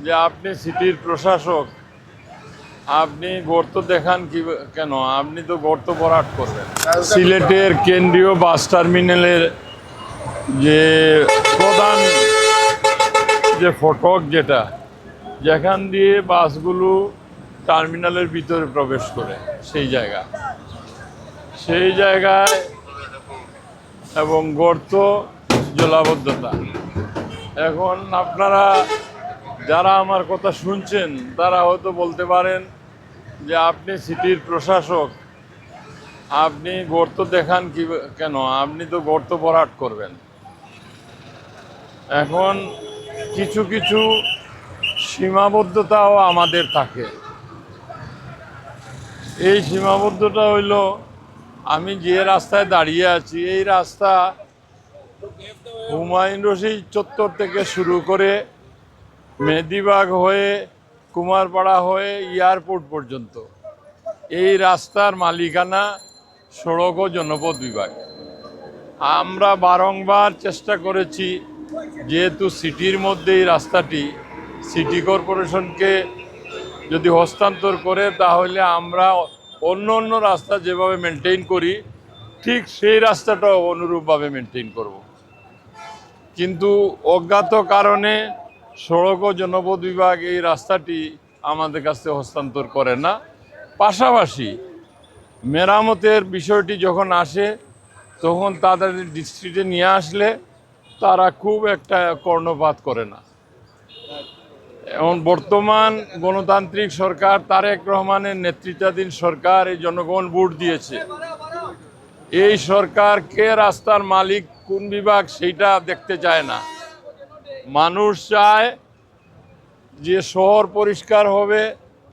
যে আপনি সিটির প্রশাসক, আপনি গর্ত দেখান কি কেন? আপনি তো গর্ত ভরাট করবেন। সিলেটের কেন্দ্রীয় বাস টার্মিনালের যে প্রধান যে ফটক, যেখান দিয়ে বাসগুলো টার্মিনালের ভিতরে প্রবেশ করে, সেই জায়গায় এবং গর্ত, জলাবদ্ধতা। এখন আপনারা যারা আমার কথা শুনছেন তারা হয়তো বলতে পারেন যে আপনি সিটির প্রশাসক, আপনি গর্ত দেখান কি কেন? আপনি তো গর্ত ভরাট করবেন। এখন কিছু কিছু সীমাবদ্ধতাও আমাদের থাকে। এই সীমাবদ্ধতা হইল, আমি যে রাস্তায় দাঁড়িয়ে আছি এই রাস্তা হুমায়ুন রশিদ চত্বর থেকে শুরু করে মেহেদীবাগ হয়ে কুমারপাড়া হয়ে এয়ারপোর্ট পর্যন্ত এই রাস্তার মালিকানা সড়ক ও জনপথ বিভাগ। আমরা বারংবার চেষ্টা করেছি, যেহেতু সিটির মধ্যে এই রাস্তাটি সিটি কর্পোরেশনকে যদি হস্তান্তর করে, তাহলে আমরা অন্য অন্য রাস্তা যেভাবে মেনটেন করি ঠিক সেই রাস্তাটাও অনুরূপভাবে মেনটেন করব। কিন্তু অজ্ঞাত কারণে সড়ক ও জনপথ বিভাগ এই রাস্তাটি আমাদের কাছে হস্তান্তর করে না। পাশাপাশি মেরামতের বিষয়টি যখন আসে তখন তাদের দৃষ্টিতে নিয়ে আসলে তারা খুব একটা কর্ণপাত করে না। এখন বর্তমান গণতান্ত্রিক সরকার, তারেক রহমানের নেতৃত্বাধীন সরকার, এই জনগণ ভোট দিয়েছে। এই সরকার কে রাস্তার মালিক, কোন বিভাগ, সেইটা দেখতে চায় না। মানুষ চায় যে শহর পরিষ্কার হবে,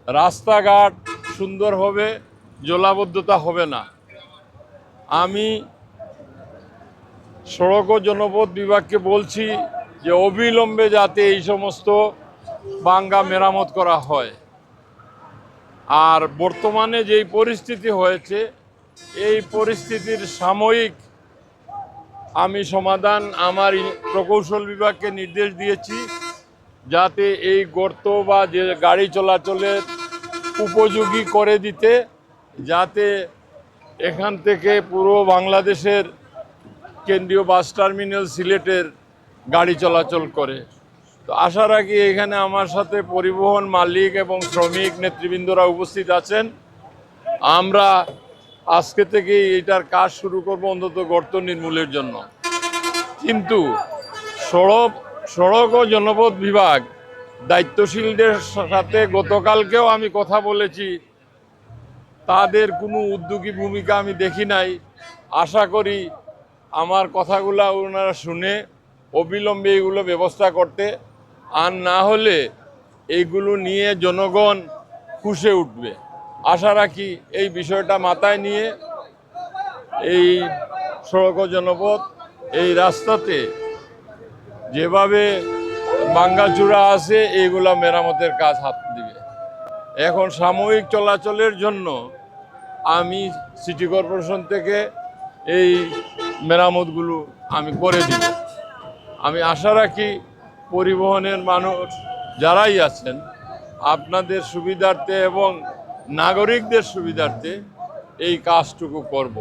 রাস্তাঘাট সুন্দর হবে, জলাবদ্ধতা হবে না। আমি সড়ক ও জনপথ বিভাগকে বলছি যে অবিলম্বে যাতে এই সমস্ত ভাঙ্গা মেরামত করা হয়। আর বর্তমানে যেই পরিস্থিতি হয়েছে, এই পরিস্থিতির সাময়িক আমি সমাধান আমার প্রকৌশল বিভাগকে নির্দেশ দিয়েছি, যাতে এই গর্ত বা যে গাড়ি চলাচলের উপযোগী করে দিতে, যাতে এখান থেকে পুরো বাংলাদেশের কেন্দ্রীয় বাস টার্মিনাল সিলেটের গাড়ি চলাচল করে। তো আশা রাখি এখানে আমার সাথে পরিবহন মালিক এবং শ্রমিক নেতৃবৃন্দরা উপস্থিত আছেন। আমরা আজকে থেকে এটার কাজ শুরু করব, অন্তত গর্ত নির্মূলের জন্য। কিন্তু সড়ক ও জনপথ বিভাগ দায়িত্বশীলদের সাথে গতকালকেও আমি কথা বলেছি, তাদের কোনো উদ্যোগী ভূমিকা আমি দেখি নাই। আশা করি আমার কথাগুলো ওনারা শুনে অবিলম্বে এগুলো ব্যবস্থা করতে, আর না হলে এইগুলো নিয়ে জনগণ ফুঁসে উঠবে। আশা রাখি এই বিষয়টা মাথায় নিয়ে এই সড়ক ও জনপথ এই রাস্তাতে যেভাবে ভাঙ্গাচূড়া আছে এইগুলা মেরামতের কাজ হাত দিবে। এখন সাময়িক চলাচলের জন্য আমি সিটি কর্পোরেশন থেকে এই মেরামতগুলো আমি করে দিব। আমি আশা রাখি পরিবহনের মানুষ যারাই আছেন, আপনাদের সুবিধার্থে এবং নাগরিকদের সুবিধার্থে এই কাজটুকু করব।